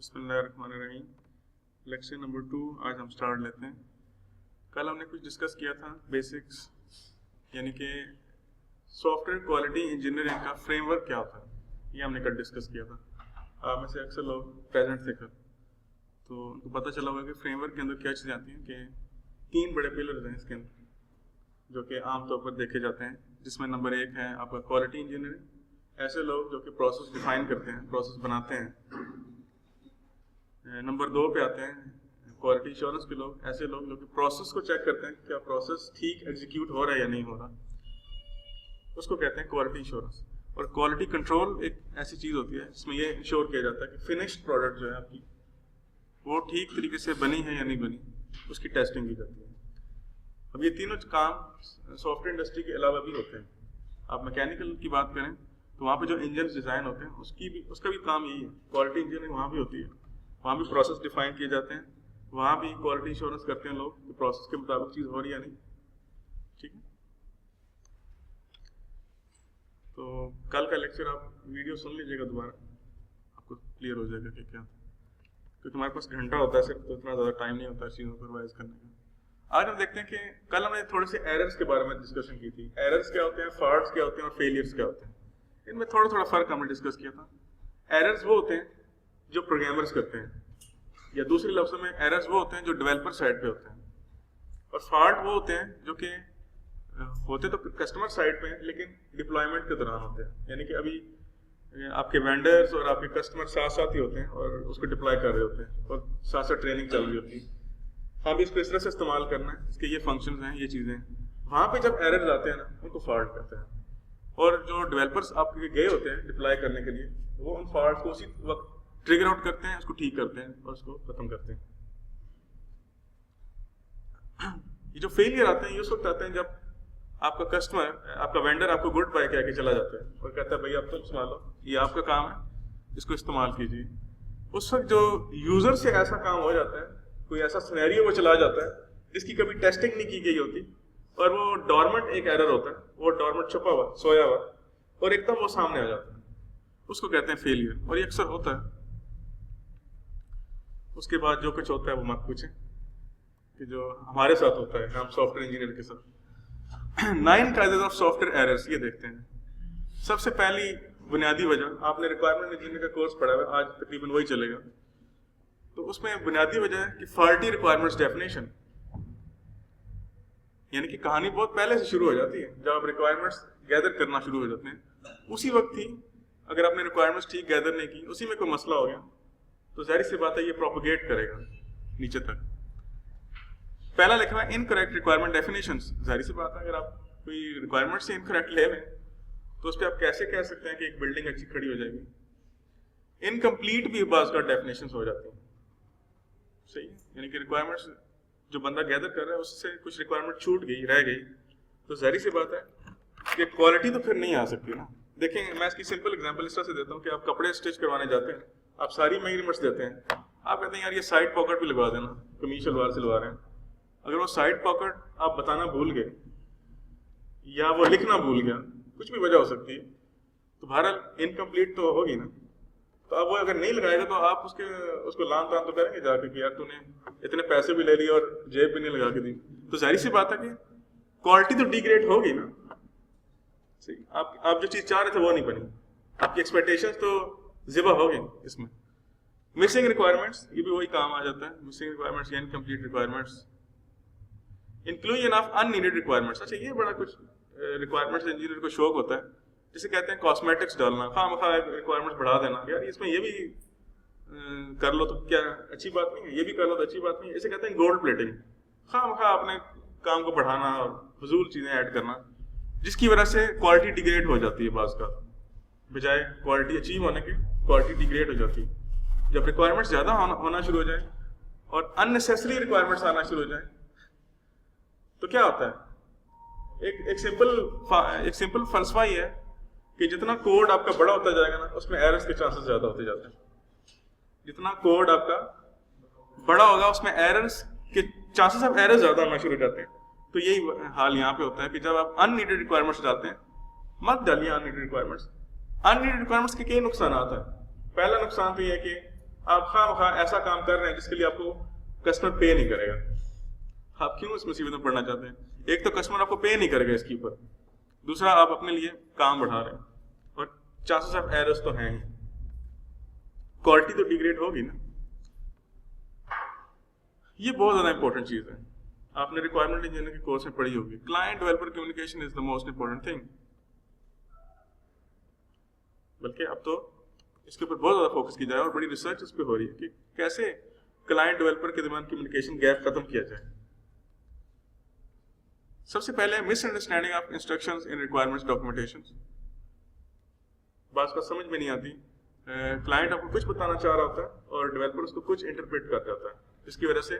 बिस्मिल्लाहिर्रहमानिर्रहीम। Lecture number 2 आज हम स्टार्ट लेते हैं। कल हमने कुछ डिस्कस किया था बेसिक्स, यानी कि सॉफ्टवेयर क्वालिटी इंजीनियरिंग का फ्रेमवर्क क्या होता है, ये हमने कल डिस्कस किया था। आप में से अक्सर लोग प्रेजेंट थे कल, तो उनको पता चला होगा कि फ्रेमवर्क के अंदर क्या चीज़ें आती हैं कि 3 बड़े पिलर्स हैं इसके अंदर, जो कि आमतौर पर देखे जाते हैं, जिसमें नंबर 1 है आपका क्वालिटी इंजीनियरिंग, ऐसे लोग जो कि प्रोसेस डिफाइन करते हैं, प्रोसेस बनाते हैं। नंबर 2 पे आते हैं क्वालिटी इंश्योरेंस के लोग, ऐसे लोग जो कि प्रोसेस को चेक करते हैं क्या प्रोसेस ठीक एग्जीक्यूट हो रहा है या नहीं हो रहा, उसको कहते हैं क्वालिटी इंश्योरेंस। और क्वालिटी कंट्रोल एक ऐसी चीज़ होती है जिसमें ये इंश्योर किया जाता है कि फिनिश्ड प्रोडक्ट जो है आपकी वो ठीक तरीके से बनी है या नहीं बनी, उसकी टेस्टिंग भी करती है। अब ये तीनों काम सॉफ्टवेयर इंडस्ट्री के अलावा भी होते हैं। आप मैकेनिकल की बात करें तो वहाँ पे जो इंजन डिज़ाइन होते हैं उसका भी काम यही है। क्वालिटी इंजीनियरिंग वहाँ भी होती है, वहाँ भी प्रोसेस डिफाइन किए जाते हैं, वहाँ भी क्वालिटी इंश्योरेंस करते हैं लोग कि प्रोसेस के मुताबिक चीज़ हो रही है या नहीं। ठीक है, तो कल का लेक्चर आप वीडियो सुन लीजिएगा दोबारा, आपको क्लियर हो जाएगा कि क्या, क्योंकि हमारे पास घंटा होता है सिर्फ, तो इतना ज़्यादा टाइम नहीं होता चीज़ों को रिवाइज करने का। आज हम देखते हैं कि कल हमने थोड़े से एरर्स के बारे में डिस्कशन की थी। एरर्स क्या होते हैं, फॉल्ट्स क्या होते हैं और फेलियर्स क्या होते हैं, इनमें थोड़ा थोड़ा फर्क हमने डिस्कस किया था। एरर्स वो होते हैं जो प्रोग्रामर्स करते हैं, या दूसरे लफ्ज़ों में एरर्स वो होते हैं जो डेवलपर साइड पे होते हैं, और फॉल्ट वो होते हैं जो कि होते तो कस्टमर साइड पे हैं लेकिन डिप्लॉयमेंट के दौरान होते हैं। यानी कि अभी आपके वेंडर्स और आपके कस्टमर साथ साथ ही होते हैं और उसको डिप्लॉय कर रहे होते हैं और साथ साथ ट्रेनिंग चल रही होती है। हाँ भी इसको इस तरह से इस्तेमाल करना है, इसके ये फंक्शंस हैं, ये चीज़ें हैं। वहाँ पे जब एरर्स आते हैं ना, उनको फॉल्ट कहते हैं। और जो डेवलपर्स आपके गए होते हैं डिप्लॉय करने के लिए, वो उन फॉल्ट को उसी वक्त ट्रिगर आउट करते हैं, उसको ठीक करते हैं और उसको खत्म करते हैं। ये जो फेलियर आते हैं ये उस वक्त आते हैं जब आपका कस्टमर, आपका वेंडर आपको गुड बाय कह के चला जाता है और कहता है भाई अब तुम संभालो, ये आपका काम है, इसको इस्तेमाल कीजिए। उस वक्त जो यूजर से ऐसा काम हो जाता है, कोई ऐसा सिनेरियो वो चला जाता है जिसकी कभी टेस्टिंग नहीं की गई होती, और वो डॉर्मेंट एक एरर होता है, वो डॉर्मेंट छुपा हुआ, सोया हुआ, और एकदम वो सामने आ जाता है, उसको कहते हैं फेलियर। और ये अक्सर होता है। उसके बाद जो कुछ होता है वो मत पूछें कि जो हमारे साथ होता है, हम सॉफ्टवेयर इंजीनियर के साथ। 9 काइजेस ऑफ सॉफ्टवेयर एरर्स, ये देखते हैं। सबसे पहली बुनियादी वजह, आपने रिक्वायरमेंट इंजीनियर का कोर्स पढ़ा हुआ है, आज तकरीबन वही चलेगा, तो उसमें बुनियादी वजह है कि फॉल्टी रिक्वायरमेंट्स डेफिनेशन। यानी कि कहानी बहुत पहले से शुरू हो जाती है, जब आप रिक्वायरमेंट्स गैदर करना शुरू हो जाते हैं, उसी वक्त ही अगर आपने रिक्वायरमेंट्स ठीक गैदर नहीं की, उसी में कोई मसला हो गया, तो जाहिर सी बात है ये प्रोपोगेट करेगा नीचे तक। पहला लिखा हुआ है इनकरेक्ट रिक्वायरमेंट डेफिनेशंस। जाहिर सी बात है अगर आप कोई रिक्वायरमेंट से इनकरेक्ट ले लें तो उस पर आप कैसे कह सकते हैं कि एक बिल्डिंग अच्छी खड़ी हो जाएगी। इनकम्प्लीट भी बाज़ का डेफिनेशंस हो जाती हैं, सही है। यानी कि रिक्वायरमेंट्स जो बंदा गैदर कर रहा है उससे कुछ रिक्वायरमेंट छूट गई, रह गई, तो जाहिर सी बात है कि क्वालिटी तो फिर नहीं आ सकती ना। देखें, मैं इसकी सिंपल एग्जांपल इस तरह से देता हूँ कि आप कपड़े स्टिच करवाने जाते हैं, आप सारी मेजरमेंट्स देते हैं, आप कहते हैं यार ये साइड पॉकेट भी लगवा देना, कमीज शलवार सिलवा रहे हैं। अगर वो साइड पॉकेट आप बताना भूल गए या वो लिखना भूल गया, कुछ भी वजह हो सकती है, तो बहरहाल इनकम्प्लीट तो होगी ना। तो अब वो अगर नहीं लगाएगा तो आप उसको लान तान तो करेंगे जाके कि यार तूने इतने पैसे भी ले लिए और जेब भी नहीं लगा के दी, तो जाहिर सी बात है कि क्वालिटी तो डिग्रेड होगी ना। सही, आप जो चीज़ चाह रहे थे वो नहीं बनी, आपकी एक्सपेक्टेशंस तो ज़िबा हो गई। इसमें मिसिंग रिक्वायरमेंट्स, ये भी वही काम आ जाता है, मिसिंग रिक्वायरमेंट्स या incomplete requirements. Inclusion of unneeded requirements. अच्छा, ये बड़ा कुछ रिक्वायरमेंट्स इंजीनियर को शौक होता है, जिसे कहते हैं कॉस्मेटिक्स डालना, खामखा रिक्वायरमेंट्स बढ़ा देना, यार इसमें ये भी कर लो तो क्या अच्छी बात नहीं है, ये भी कर लो तो अच्छी बात नहीं है। इसे कहते हैं गोल्ड प्लेटिंग, खामखा अपने काम को बढ़ाना और फजूल चीज़ें ऐड करना, जिसकी वजह से क्वालिटी डिग्रेड हो जाती है। बाज़ का बजाय क्वालिटी अचीव होने के क्वालिटी डिग्रेड हो जाती है। जब रिक्वायरमेंट्स ज़्यादा होना शुरू हो जाए और अननेसेसरी रिक्वायरमेंट्स आना शुरू हो जाए तो क्या होता है, एक सिंपल फलसफा ही है कि जितना कोड आपका बड़ा होता जाएगा ना, उसमें एरर्स के चांसेस ज़्यादा होते जाते हैं। जितना कोड आपका बड़ा होगा उसमें एरर्स के चांसेस ऑफ एरर्स ज़्यादा होना शुरू हो जाते हैं। तो यही हाल यहाँ पे होता है कि जब आप अननीडेड रिक्वायरमेंट्स डालते हैं, मत डालिए अननीडेड रिक्वायरमेंट्स। अननीडेड रिक्वायरमेंट्स के कई नुकसान आता है। पहला नुकसान तो ये है कि आप खामखा ऐसा काम कर रहे हैं जिसके लिए आपको कस्टमर पे नहीं करेगा। आप क्यों इस मुसीबत में पड़ना चाहते हैं? एक तो कस्टमर आपको पे नहीं करेगा इसके ऊपर, दूसरा आप अपने लिए काम बढ़ा रहे हैं, और चांसेस ऑफ एरर्स तो हैं ही, क्वालिटी तो डिग्रेड होगी ना। ये बहुत ज्यादा इंपॉर्टेंट चीज है, आपने रिक्वायरमेंट इंजीनियरिंग के कोर्स में पढ़ी होगी। Client developer communication is the most important thing. बल्कि अब तो इसके ऊपर बहुत ज्यादा फोकस किया जाए और बड़ी रिसर्च इस पर हो रही है कि कैसे क्लाइंट डेवलपर के दरमियान कम्युनिकेशन गैप खत्म किया जाए। सबसे पहले misunderstanding of instructions in requirements documentation. बात का समझ में नहीं आती, क्लाइंट आपको कुछ बताना चाह रहा होता है और डेवलपर उसको कुछ इंटरप्रेट कर जाता है, जिसकी वजह से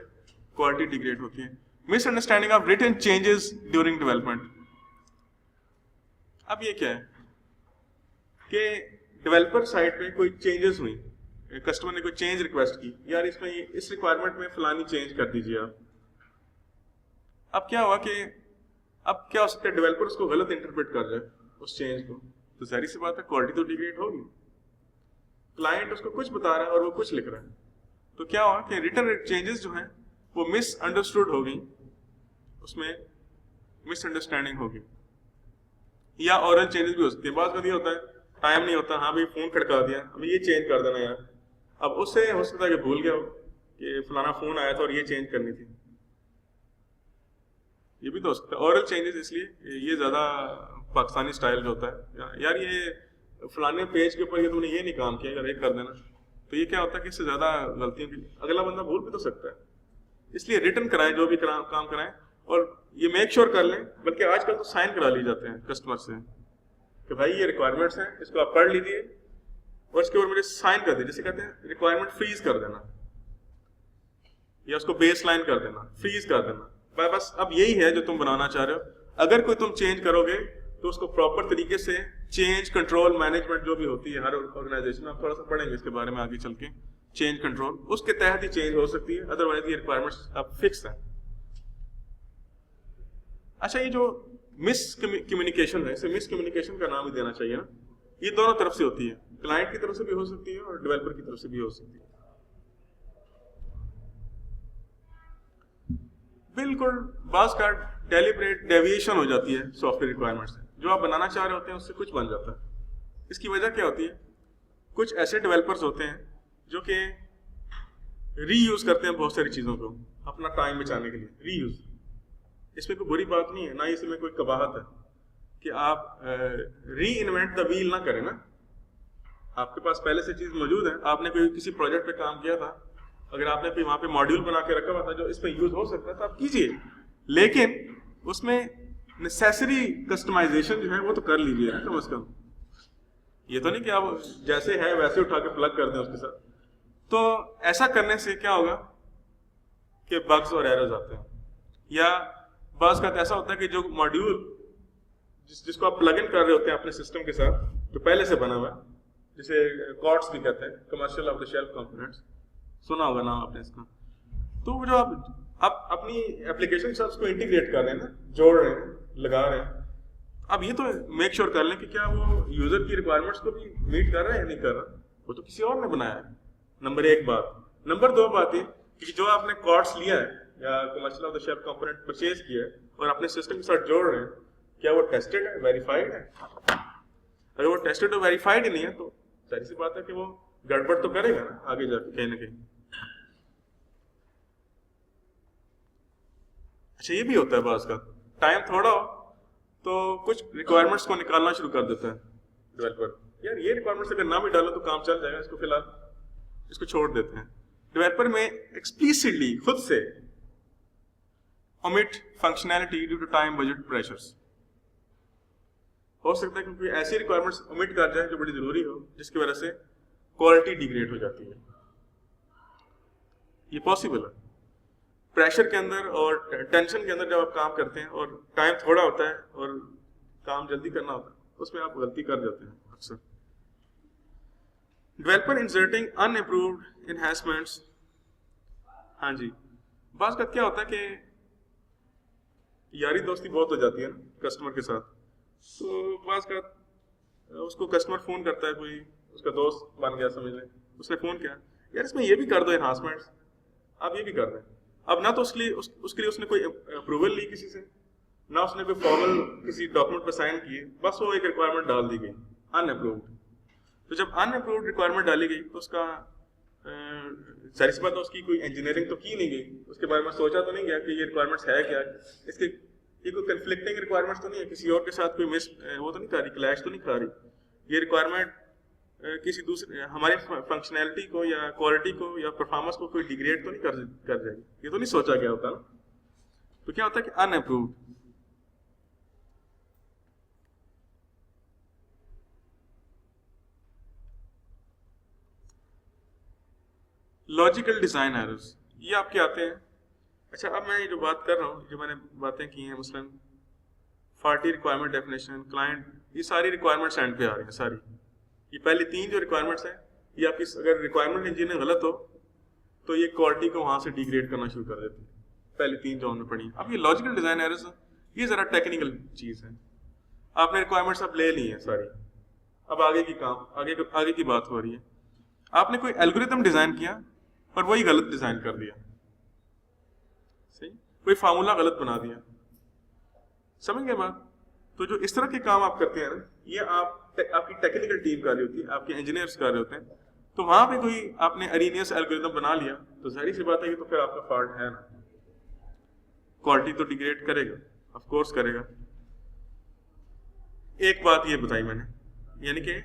क्वालिटी डिग्रेड होती है। Misunderstanding of written changes during development. अब ये क्या है कि डेवलपर साइड पे कोई चेंजेस हुई, कस्टमर ने कोई चेंज रिक्वेस्ट की, यार इसमें इस रिक्वायरमेंट में फलानी चेंज कर दीजिए आप। अब क्या हुआ कि अब क्या हो सकता है, डेवलपर उसको गलत इंटरप्रेट कर जाए उस चेंज को, तो जाहिर सी बात है क्वालिटी तो डिग्रेड होगी। क्लाइंट उसको कुछ बता रहा है और वो कुछ लिख रहा है, तो क्या हुआ कि रिटन चेंजेस जो हैं वो मिसअंडरस्टूड हो गई, उसमें मिसअंडरस्टैंडिंग होगी। या ऑरल चेंजेस भी हो सकती है। बात कभी होता है टाइम नहीं होता, हाँ भाई फोन खड़का दिया, अभी ये चेंज कर देना यार, अब उससे हो सकता है कि भूल गया हो कि फलाना फोन आया था और ये चेंज करनी थी। ये भी तो हो सकता है। ऑरल चेंजेस इसलिए ये ज्यादा पाकिस्तानी स्टाइल जो होता है, यार ये फलाने पेज के ऊपर ये तुमने ये नहीं काम किया, अगर ये कर देना, तो ये क्या होता है कि इससे ज्यादा गलतियों की अगला बंदा भूल भी तो सकता है। इसलिए रिटर्न कराएं जो भी काम कराएं, और ये मेक श्योर कर लें, बल्कि आजकल तो साइन करा लिए जाते हैं कस्टमर से कि भाई ये रिक्वायरमेंट्स हैं, इसको आप पढ़ लीजिए और इसके ऊपर मुझे साइन कर दीजिए। जैसे कहते हैं रिक्वायरमेंट फ्रीज कर देना, या उसको बेस लाइन कर देना, फ्रीज कर देना, बस अब यही है जो तुम बनाना चाह रहे हो। अगर कोई तुम चेंज करोगे तो उसको प्रॉपर तरीके से चेंज कंट्रोल मैनेजमेंट जो भी होती है हर ऑर्गेनाइजेशन में, आप थोड़ा सा पढ़ेंगे इसके बारे में आगे चल के, चेंज कंट्रोल उसके तहत ही चेंज हो सकती है, अदरवाइज ये रिक्वायरमेंट्स अब फिक्स है। अच्छा, ये जो मिस कम्युनिकेशन है, इसे मिस कम्युनिकेशन का नाम ही देना चाहिए ना। ये दोनों तरफ से होती है, क्लाइंट की तरफ से भी हो सकती है और डेवलपर की तरफ से भी हो सकती है। बिल्कुल बास का डेलिब्रेट डेविएशन हो जाती है सॉफ्टवेयर रिक्वायरमेंट्स से, जो आप बनाना चाह रहे होते हैं उससे कुछ बन जाता है। इसकी वजह क्या होती है, कुछ ऐसे डेवलपर्स होते हैं जो कि रीयूज करते हैं बहुत सारी चीज़ों को अपना टाइम बचाने के लिए। रीयूज, इसमें कोई बुरी बात नहीं है, ना इसमें कोई कबाहत है कि आप री इन्वेंट द व्हील ना करें ना। आपके पास पहले से चीज़ मौजूद है, आपने कोई किसी प्रोजेक्ट पे काम किया था, अगर आपने कोई वहाँ पे मॉड्यूल बना के रखा हुआ था जो इसमें यूज हो सकता है तो आप कीजिए, लेकिन उसमें नेसेसरी कस्टमाइजेशन जो है वो तो कर लीजिए कम से कम। ये तो नहीं कि आप जैसे है वैसे उठा के प्लग कर दें उसके साथ। तो ऐसा करने से क्या होगा कि बग्स और एरर्स आते हैं, या बस का ऐसा होता है कि जो मॉड्यूल जिसको आप प्लग इन कर रहे होते हैं अपने सिस्टम के साथ जो पहले से बना हुआ है, जिसे कॉट्स भी कहते हैं, commercial of the shelf components, सुना होगा नाम आपने इसका। तो जो आप अपनी एप्लीकेशन के साथ उसको इंटीग्रेट कर रहे हैं ना, जोड़ रहे हैं, लगा रहे हैं, अब ये तो मेक श्योर कर लें कि क्या वो यूजर की रिक्वायरमेंट्स को भी मीट कर रहा है या नहीं कर रहा, वो तो किसी और ने बनाया है। नंबर एक बात। नंबर दो बात ये कि जो आपने कॉर्ड्स लिया है या commercial of the shelf component purchase किया है और अपने सिस्टम के साथ जोड़ रहे हैं, क्या वो टेस्टेड है, वेरीफाइड है? अगर वो टेस्टेड और वेरीफाइड ही नहीं है तो जाहिर सी बात है कि वो गड़बड़ तो करेगा ना आगे जाके कहीं ना कहीं। अच्छा, ये भी होता है बास का, टाइम थोड़ा हो तो कुछ रिक्वायरमेंट्स को निकालना शुरू कर देता है डेवलपर, यार ये रिक्वायरमेंट्स अगर ना भी डालो तो काम चल जाएगा, इसको फिलहाल इसको छोड़ देते हैं। डेवलपर में एक्सप्लिसिटली खुद से omit functionality due to time budget pressures हो सकता है, क्योंकि ऐसी रिक्वायरमेंट्स omit कर जाए जो बड़ी जरूरी हो, जिसकी वजह से क्वालिटी डिग्रेड हो जाती है। ये पॉसिबल है। प्रेशर के अंदर और टेंशन के अंदर जब आप काम करते हैं और टाइम थोड़ा होता है और काम जल्दी करना होता है, उसमें आप गलती कर जाते हैं अक्सर। Developer inserting unapproved enhancements. हाँ जी, बात का क्या होता है कि यारी दोस्ती बहुत हो जाती है ना कस्टमर के साथ, तो बात का उसको कस्टमर फोन करता है, कोई उसका दोस्त बन गया समझ लें, उसने फोन किया, यार इसमें ये भी कर दो एनहांसमेंट्स, आप ये भी कर दें। अब ना तो उसके लिए उसने कोई अप्रूवल ली किसी से, ना उसने कोई फॉर्मल किसी डॉक्यूमेंट पर साइन किए, बस वो एक रिक्वायरमेंट डाल दी गई अनअप्रूव्ड। तो जब अनअप्रूव्ड रिक्वायरमेंट डाली गई तो उसका जाहिर सी बात है उसकी कोई इंजीनियरिंग तो की नहीं गई, उसके बारे में सोचा तो नहीं गया कि ये रिक्वायरमेंट्स है क्या, इसके ये कोई कंफ्लिक्टिंग रिक्वायरमेंट्स तो नहीं है, किसी और के साथ कोई मिस वो तो नहीं कर रही, क्लैश तो नहीं खा रही, ये रिक्वायरमेंट किसी दूसरे हमारी फंक्शनैलिटी को या क्वालिटी को या परफॉर्मेंस को कोई डिग्रेड तो नहीं कर जाएगी, ये तो नहीं सोचा गया होता ना। तो क्या होता है कि अनअप्रूव्ड। लॉजिकल डिजाइन एरर्स ये आपके आते हैं। अच्छा, अब मैं ये जो बात कर रहा हूँ, जो मैंने बातें की हैं मसलन 40 रिक्वायरमेंट डेफिनेशन क्लाइंट, ये सारी रिक्वायरमेंट्स एंड पे आ रही हैं सारी। ये पहली 3 जो रिक्वायरमेंट्स हैं, ये आपकी अगर रिक्वायरमेंट इंजीनियरिंग गलत हो तो ये क्वालिटी को वहाँ से डिग्रेड करना शुरू कर देती है, पहली 3 जो हमने पढ़ी। अब ये लॉजिकल डिजाइन एरर्स ये ज़रा टेक्निकल चीज़ है। आपने रिक्वायरमेंट्स अब ले ली हैं सारी, अब आगे की काम आगे की बात हो रही है। आपने कोई एल्गोरिथम डिज़ाइन किया और वही गलत डिज़ाइन कर दिया, सही, कोई फार्मूला गलत बना दिया, समझ गए बात। तो जो इस तरह के काम आप करते हैं ना, ये आपकी टेक्निकल टीम कर रही होती है, आपके इंजीनियर्स कर रहे होते हैं। तो वहां पे कोई आपने अरीनियस एल्गोरिथम बना लिया तो जाहिर सी बात है कि तो फिर आपका फॉल्ट है ना, क्वालिटी तो डिग्रेड करेगा, ऑफ कोर्स करेगा। एक बात ये बताई मैंने, यानी कि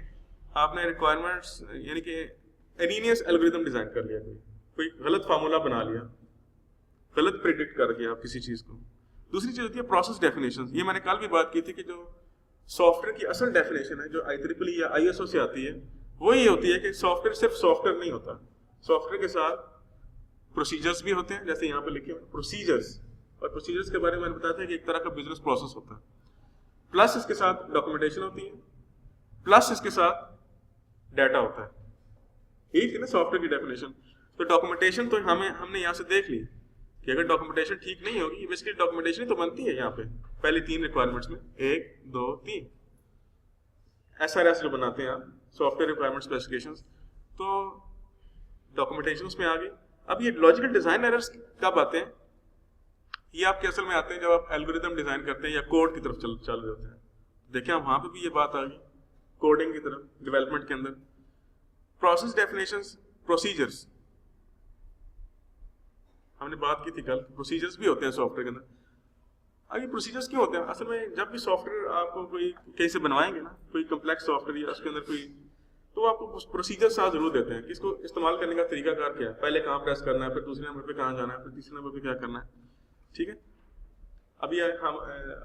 आपने रिक्वायरमेंट्स यानी कि अरीनियस एल्गोरिथम डिजाइन कर लिया, कोई गलत फार्मूला बना लिया, गलत प्रिडिक्ट कर दिया आप किसी चीज को। दूसरी चीज होती है प्रोसेस डेफिनेशन। ये मैंने कल भी बात की थी कि जो सॉफ्टवेयर की असल डेफिनेशन है जो IEEE या ISO से आती है, वो ये होती है कि सॉफ्टवेयर सिर्फ सॉफ्टवेयर नहीं होता, सॉफ्टवेयर के साथ प्रोसीजर्स भी होते हैं, जैसे यहाँ पे लिखे हुए प्रोसीजर्स। और प्रोसीजर्स के बारे में मैंने बताया था कि एक तरह का बिजनेस प्रोसेस होता है, प्लस इसके साथ डॉक्यूमेंटेशन होती है, प्लस इसके साथ डाटा होता है। यही थी ना सॉफ्टवेयर की डेफिनेशन। तो डॉक्यूमेंटेशन तो हमने यहाँ से देख ली कि अगर डॉक्यूमेंटेशन ठीक नहीं होगी, बेसिकली डॉक्यूमेंटेशन ही तो बनती है यहाँ पे पहली 3 रिक्वायरमेंट्स में, 1 2 3 SRS जो बनाते हैं आप, सॉफ्टवेयर रिक्वायरमेंट स्पेसिफिकेशंस, तो डॉक्यूमेंटेशन उसमें आ गई। अब ये लॉजिकल डिजाइन एरर्स कब आते हैं? ये आपके असल में आते हैं जब आप एल्गोरिथम डिजाइन करते हैं या कोड की तरफ चल रहे होते हैं। देखिए हम वहां पे भी ये बात आ गई, कोडिंग की तरफ, डेवलपमेंट के अंदर प्रोसेस डेफिनेशंस, प्रोसीजर्स हमने बात की थी कल, प्रोसीजर्स भी होते हैं सॉफ्टवेयर के अंदर। अब ये प्रोसीजर्स क्यों होते हैं? असल में जब भी सॉफ्टवेयर आपको कोई कहीं से बनवाएंगे ना, कोई कम्प्लेक्स सॉफ्टवेयर या उसके अंदर कोई, तो आपको प्रोसीजर साथ जरूर देते हैं कि इसको इस्तेमाल करने का तरीकाकार क्या है, पहले कहाँ प्रेस करना है, फिर दूसरे नंबर पे कहाँ जाना है, फिर तीसरे नंबर पे क्या करना है, ठीक है। अभी हम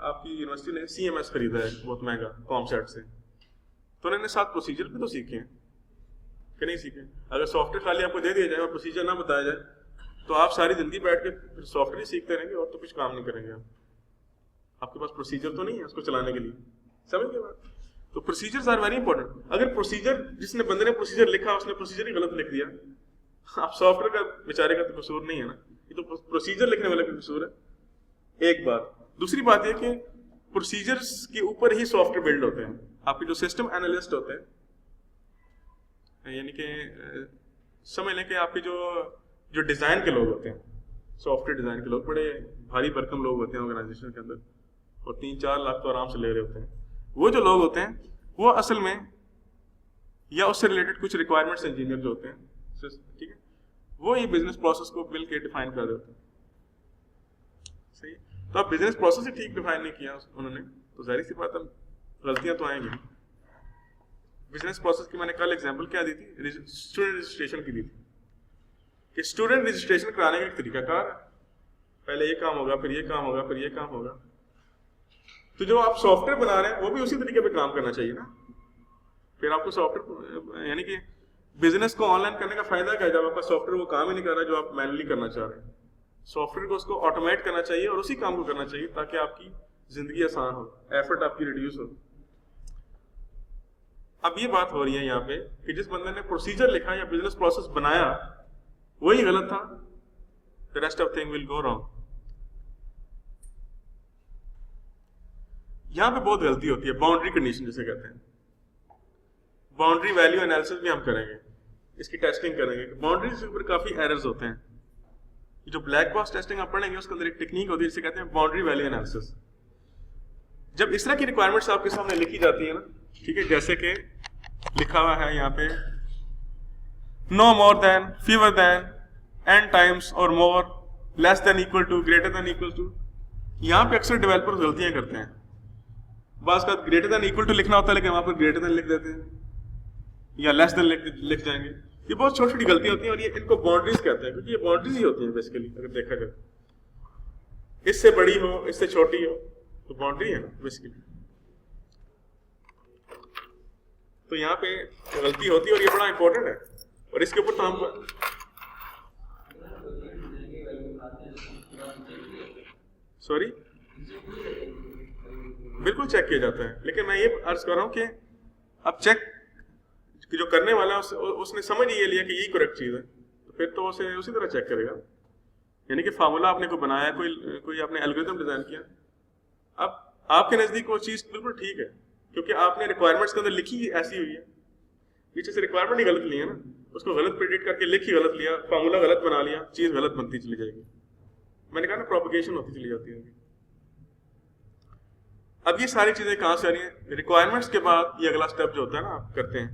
आपकी यूनिवर्सिटी ने CMS खरीदा है बहुत महंगा कॉमसेट से, तो उन्होंने साथ प्रोसीजर भी तो सीखे हैं कि नहीं सीखे? अगर सॉफ्टवेयर खाली आपको दे दिया जाए और प्रोसीजर ना बताया जाए तो आप सारी जिंदगी बैठ के सॉफ्टवेयर ही सीखते रहेंगे और तो कुछ काम नहीं करेंगे आप। आपके पास प्रोसीजर तो नहीं है उसको चलाने के लिए, समझ गए बात? तो प्रोसीजर्स आर वेरी इंपॉर्टेंट। अगर प्रोसीजर, जिसने बंदे ने प्रोसीजर लिखा उसने प्रोसीजर ही गलत लिख दिया, आप सॉफ्टवेयर का बेचारे का तो कसूर नहीं है ना, ये तो प्रोसीजर लिखने वाले का कसूर है। एक बात। दूसरी बात यह कि प्रोसीजर्स के ऊपर ही सॉफ्टवेयर बिल्ड होते हैं। आपके जो सिस्टम एनालिस्ट होते हैं, यानी कि समझ लें कि आपके जो डिजाइन के लोग होते हैं, सॉफ्टवेयर डिजाइन के लोग बड़े भारी भरकम लोग होते हैं ऑर्गेनाइजेशन के अंदर और 3-4 लाख तो आराम से ले रहे होते हैं। वो जो लोग होते हैं वो असल में या उससे रिलेटेड कुछ रिक्वायरमेंट्स इंजीनियर जो होते हैं, ठीक है, वो ये बिजनेस प्रोसेस को मिल के डिफाइन कर रहे होते हैं। सही। तो आप बिजनेस प्रोसेस ही ठीक डिफाइन नहीं किया उन्होंने, तो जाहिर सी बात है गलतियां तो आएंगी। बिजनेस प्रोसेस की मैंने कल एग्जांपल क्या दी थी, स्टूडेंट रजिस्ट्रेशन की दी थी कि स्टूडेंट रजिस्ट्रेशन कराने का एक तरीकाकार है, पहले ये काम होगा, फिर ये काम होगा, फिर ये काम होगा। तो जो आप सॉफ्टवेयर बना रहे हैं वो भी उसी तरीके पे काम करना चाहिए ना। फिर आपको सॉफ्टवेयर यानी कि बिजनेस को ऑनलाइन करने का फायदा क्या है जब आपका सॉफ्टवेयर वो काम ही नहीं कर रहा जो आप मैनुअली करना चाह रहे हैं। सॉफ्टवेयर को उसको ऑटोमेट करना चाहिए और उसी काम को करना चाहिए ताकि आपकी जिंदगी आसान हो, एफर्ट आपकी रिड्यूस हो। अब ये बात हो रही है यहाँ पे कि जिस बंदे ने प्रोसीजर लिखा या बिजनेस प्रोसेस बनाया वही गलत था, the rest of thing will go wrong. यहां पे बहुत गलती होती है, बाउंड्री कंडीशन जिसे कहते हैं। बाउंड्री वैल्यू एनालिसिस भी हम करेंगे इसकी टेस्टिंग करेंगे। बाउंड्रीज के ऊपर काफ़ी एरर्स होते हैं। जो ब्लैक बॉक्स टेस्टिंग आप पढ़ेंगे उसके अंदर एक टेक्निक होती है जिसे कहते हैं बाउंड्री वैल्यू एनालिसिस। जब इस तरह की रिक्वायरमेंट्स आपके सामने लिखी जाती है ना, ठीक है, जैसे कि लिखा हुआ है यहाँ पे no more than, fewer than, N times और more, less than equal to, greater than equal to, यहाँ पे अक्सर डेवलपर्स गलतियां करते हैं। बात का ग्रेटर देन इक्वल टू लिखना होता है लेकिन वहां पर ग्रेटर देन लिख देते हैं या लेस देन लिख जाएंगे। ये बहुत छोटी छोटी गलतियां होती हैं और ये इनको बाउंड्रीज कहते हैं, क्योंकि ये बाउंड्रीज ही होती हैं बेसिकली। अगर देखा जाए इससे बड़ी हो, इससे छोटी हो, तो बाउंड्री है बेसिकली। तो यहाँ पे गलती होती है और ये बड़ा इंपॉर्टेंट है और इसके ऊपर तो हम सॉरी बिल्कुल चेक किया जाता है, लेकिन मैं ये अर्ज कर रहा हूँ कि अब चेक जो करने वाला है उसने समझ ये लिया कि यही करेक्ट चीज़ है, तो फिर तो उसे उसी तरह चेक करेगा। यानी कि फार्मूला आपने को बनाया, कोई आपने एल्गोरिथम डिजाइन किया, अब आपके नज़दीक वो चीज़ बिल्कुल ठीक है क्योंकि आपने रिक्वायरमेंट्स के अंदर लिखी ही ऐसी हुई है। पीछे से रिक्वायरमेंट ही गलत ली है ना, उसको गलत प्रेडिक्ट करके लिखी गलत लिया, फार्मूला गलत बना लिया, चीज़ गलत बनती चली जाएगी। मैंने कहा ना प्रोपगेशन होती चली जाती है। अब ये सारी चीजें कहाँ से आ रही हैं? रिक्वायरमेंट्स के बाद ये अगला स्टेप जो होता है ना आप करते हैं,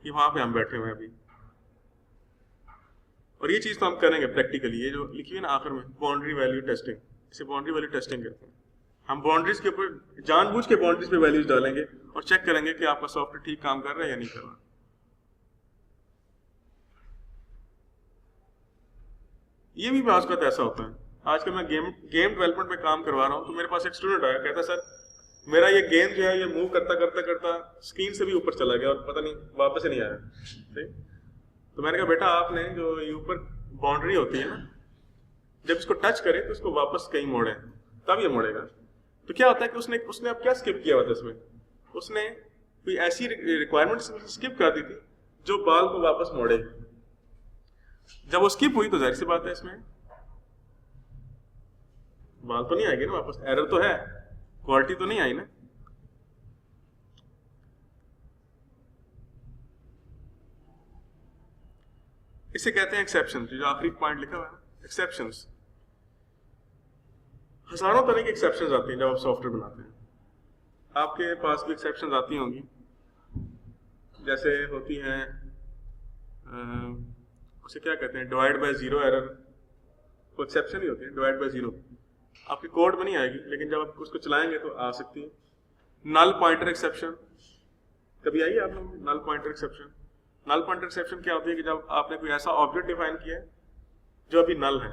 कि वहां पे हम बैठे हुए हैं अभी, और ये चीज तो हम करेंगे प्रैक्टिकली। ये जो लिखी है ना आखिर में, बाउंड्री वैल्यू टेस्टिंग, इसे बाउंड्री वैल्यू टेस्टिंग कहते हैं। हम बाउंड्रीज के ऊपर जानबूझ के बाउंड्रीज पे वैल्यूज डालेंगे और चेक करेंगे कि आपका सॉफ्टवेयर ठीक काम कर रहा है या नहीं कर रहा। ये भी बात ऐसा होता है। आजकल मैं गेम डेवलपमेंट में काम करवा रहा हूँ, तो मेरे पास एक स्टूडेंट आया, कहता सर मेरा ये गेम जो है ये मूव करता करता करता स्क्रीन से भी ऊपर चला गया और पता नहीं वापस ही नहीं आया। ठीक, तो मैंने कहा बेटा आपने जो ये ऊपर बाउंड्री होती है ना, जब इसको टच करे तो इसको वापस कहीं मोड़े तब ये मोड़ेगा। तो क्या होता है कि उसने अब क्या स्किप किया हुआ था इसमें, उसने कोई ऐसी रिक्वायरमेंट स्किप कर दी थी जो बाल को वापस मोड़ेगी। जब वो स्किप हुई तो जाहिर सी बात है इसमें बाल तो नहीं आएगी ना वापस, एरर तो है, क्वालिटी तो नहीं आई ना। इसे कहते हैं एक्सेप्शन। जो आखिरी पॉइंट लिखा हुआ है एक्सेप्शंस, हजारों तरह की एक्सेप्शंस आती हैं जब आप सॉफ्टवेयर बनाते हैं। आपके पास भी एक्सेप्शंस आती होंगी, जैसे होती हैं उसे क्या कहते हैं, डिवाइड बाय जीरो एरर, वो एक्सेप्शन ही होती है। डिवाइड बाय जीरो आपकी कोड में नहीं आएगी लेकिन जब आप उसको चलाएंगे तो आ सकती है। नल पॉइंटर एक्सेप्शन, कभी आई है आप लोग null pointer exception? Null pointer exception क्या होती है कि जब आपने कोई ऐसा ऑब्जेक्ट डिफाइन किया है जो अभी नल है,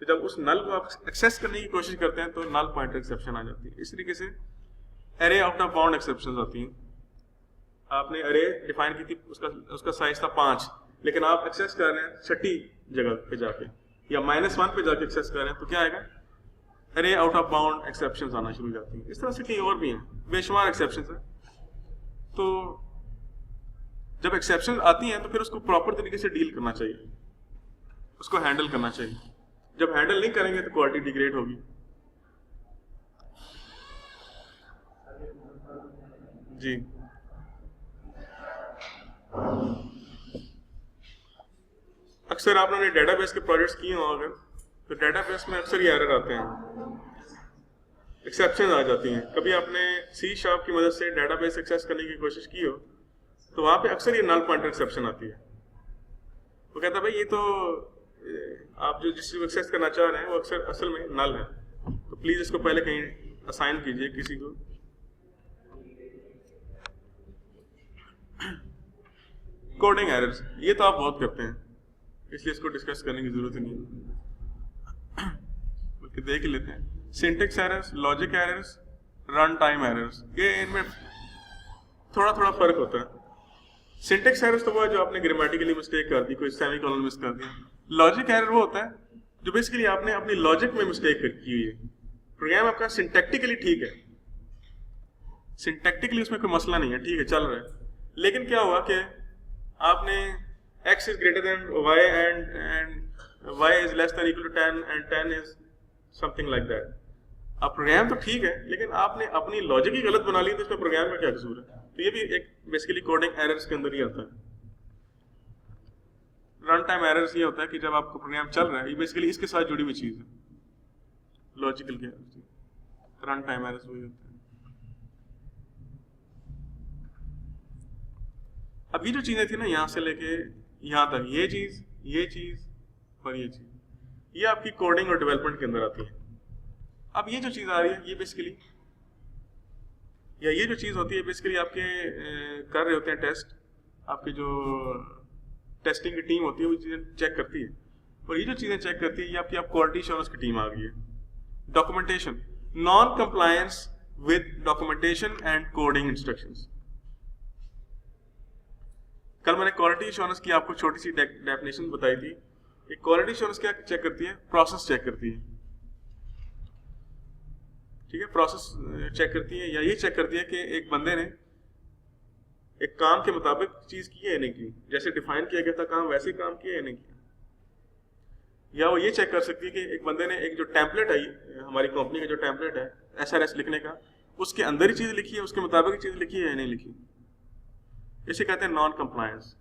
तो जब उस नल को आप एक्सेस करने की कोशिश करते हैं तो नल पॉइंटर एक्सेप्शन आ जाती है। इस तरीके से array out of bound exception आती हैं। आपने एरे डिफाइन की थी, उसका साइज था 5, लेकिन आप एक्सेस कर रहे हैं 6ठी जगह पे जाके या -1 पे जाके एक्सेस कर रहे हैं, तो क्या आएगा? Array out of bound exceptions आना शुरू हो जाती हैं। इस तरह से कई और भी हैं, बेशुमार एक्सेप्शंस हैं। तो जब एक्सेप्शन आती हैं तो फिर उसको प्रॉपर तरीके से डील करना चाहिए, उसको हैंडल करना चाहिए। जब हैंडल नहीं करेंगे तो क्वालिटी डिग्रेड होगी। जी, अक्सर आपने डेटाबेस के प्रोजेक्ट्स किए हो अगर, तो डेटाबेस में अक्सर ये एरर आते हैं, एक्सेप्शन आ जाती हैं। कभी आपने C# की मदद से डेटाबेस एक्सेस करने की कोशिश की हो तो वहाँ पे अक्सर ये नल पॉइंटर एक्सेप्शन आती है। वो कहता है भाई ये तो आप जो जिस चीज़ को एक्सेस करना चाह रहे हैं वो अक्सर असल में नल है, तो प्लीज़ इसको पहले कहीं असाइन कीजिए किसी को। कोडिंग एरर्स, ये तो आप बहुत करते हैं इसलिए इसको डिस्कस करने की जरूरत नहीं है, बल्कि देख ही लेते हैं। Syntax errors, logic errors, run time errors, ये इनमें थोड़ा थोड़ा फर्क होता है। सिंटेक्स एरर्स तो वो है जो आपने ग्रामेटिकली मिस्टेक कर दी, कोई सेमीकोलन मिस कर दिया। लॉजिक एरर वो होता है जो बेसिकली आपने अपनी लॉजिक में मिस्टेक की हुई है। प्रोग्राम आपका सिंटैक्टिकली ठीक है, सिंटैक्टिकली उसमें कोई मसला नहीं है, ठीक है चल रहा है, लेकिन क्या हुआ कि आपने x is greater than y and y is less than equal to 10 and 10 is something like that। अब प्रोग्राम तो ठीक है लेकिन आपने अपनी लॉजिक ही गलत बना ली, तो इसमें प्रोग्राम का क्या कसूर है? तो ये भी एक बेसिकली कोडिंग एरर्स के अंदर ही आता है। रन टाइम एरर्स ये होता है कि जब आपका प्रोग्राम चल रहा है, ये बेसिकली इसके साथ जुड़ी हुई चीज़ है, लॉजिकल के रन टाइम एरर्स वही होते हैं। अब ये जो चीज़ें थी ना, यहाँ से लेके यहाँ तक, ये चीज़ और ये चीज़, ये आपकी कोडिंग और डेवलपमेंट के अंदर आती है। अब ये जो चीज़ आ रही है, ये बेसिकली, या ये जो चीज़ होती है बेसिकली आपके कर रहे होते हैं टेस्ट, आपके जो टेस्टिंग की टीम होती है वो चीज़ें चेक करती है, और ये जो चीज़ें चेक करती है ये आपकी क्वालिटी एश्योरेंस की टीम आ गई है। Documentation, non compliance with documentation and coding instructions. कल मैंने क्वालिटी एश्योरेंस की आपको छोटी सी डेफिनेशन बताई थी। एक क्वालिटी एश्योरेंस क्या चेक करती है? प्रोसेस चेक करती है, ठीक है, प्रोसेस चेक करती है, या ये चेक करती है कि एक बंदे ने एक काम के मुताबिक चीज़ की है या नहीं की, जैसे डिफाइन किया गया था काम वैसे ही काम किया या नहीं किया। या वो ये चेक कर सकती है कि एक बंदे ने एक जो टेम्पलेट है, हमारी कंपनी का जो टेम्पलेट है SRS लिखने का, उसके अंदर ही चीज़ लिखी है, उसके मुताबिक ही चीज़ लिखी है या नहीं लिखी। इसे कहते हैं नॉन कंप्लायंस।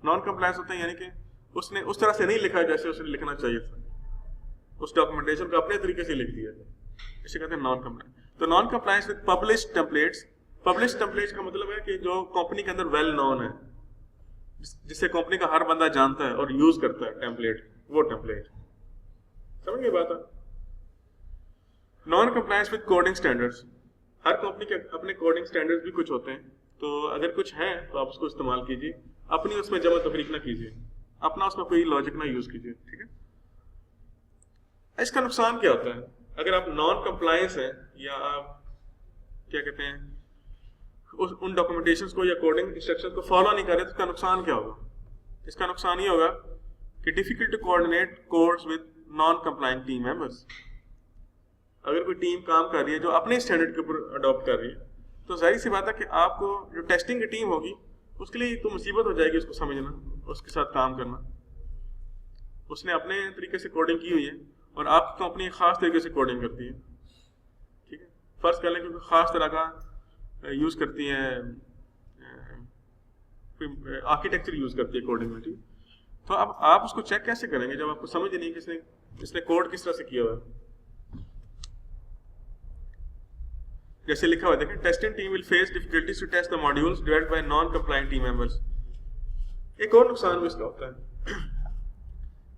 नॉन कंप्लायंस होते हैं यानी कि उसने उस तरह से नहीं लिखा जैसे उसने लिखना चाहिए था, उस डॉक्यूमेंटेशन को अपने तरीके से लिख दिया, इसे कहते हैं नॉन कंप्लायंस। तो non compliance with published templates. Published templates का मतलब है कि जो कंपनी के अंदर वेल नोन है, जिसे कंपनी का हर बंदा जानता है और यूज करता है टेम्पलेट, वो टेम्पलेट। समझ गए बात है? Non compliance with coding standards. Her company के अपने कोडिंग स्टैंडर्ड्स भी कुछ होते हैं, तो अगर कुछ है तो आप उसको इस्तेमाल कीजिए, अपनी उसमें जमा तफरीक ना कीजिए, अपना उसमें कोई लॉजिक ना यूज कीजिए, ठीक है। इसका नुकसान क्या होता है? अगर आप नॉन कंप्लायंस हैं या आप क्या कहते हैं उन डॉक्यूमेंटेशंस को या कोडिंग इंस्ट्रक्शंस को फॉलो नहीं कर रहे, तो इसका नुकसान क्या होगा? इसका नुकसान ये होगा कि difficult to coordinate codes with non compliant team members. अगर कोई टीम काम कर रही है जो अपने स्टैंडर्ड के ऊपर अडॉप्ट कर रही है, तो जाहिर सी बात है कि आपको जो टेस्टिंग की टीम होगी उसके लिए तो मुसीबत हो जाएगी उसको समझना, उसके साथ काम करना। उसने अपने तरीके से कोडिंग की हुई है और आपकी कंपनी खास तरीके से कोडिंग करती है, ठीक है। फर्ज कर लें कि खास तरह का यूज करती है, आर्किटेक्चर यूज करती है कोडिंग में, ठीक। तो अब आप उसको चेक कैसे करेंगे जब आपको समझ नहीं कि इसने कोड किस तरह से किया हुआ है? जैसे लिखा हुआ है, देखें, testing team will face difficulties to test the modules developed by non compliant team members. एक और नुकसान भी इसका होता है,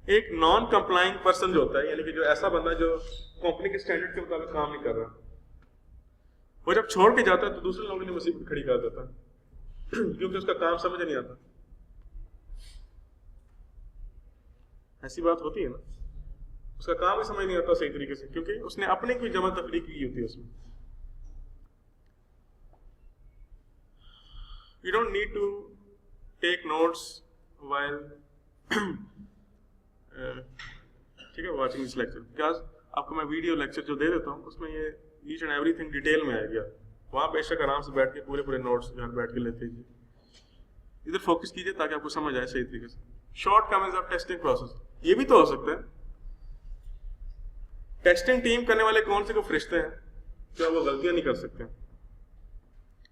एक नॉन कंप्लाइंग पर्सन जो होता है, यानी कि जो ऐसा बंदा जो कंपनी के स्टैंडर्ड के मुताबिक काम नहीं कर रहा, वो जब छोड़ के जाता है तो दूसरे लोगों ने मुसीबत खड़ी कर देता है क्योंकि उसका काम समझ नहीं आता। ऐसी बात होती है ना, उसका काम ही समझ नहीं आता सही तरीके से, क्योंकि उसने अपने कोई जमा तफरीक की होती है उसमें। You don't need to take notes while ठीक है watching this lecture, because आपको मैं वीडियो लेक्चर जो दे देता हूँ उसमें ये ईच एंड एवरीथिंग डिटेल में आएगा। वहाँ बेशक आराम से बैठ के पूरे नोट्स घर बैठ के लेते लीजिए, इधर फोकस कीजिए ताकि आपको समझ आए सही तरीके से। Short comments of testing process, ये भी तो हो सकता है। टेस्टिंग टीम करने वाले कौन से को फरिश्ते हैं, क्या वो गलतियां नहीं कर सकते?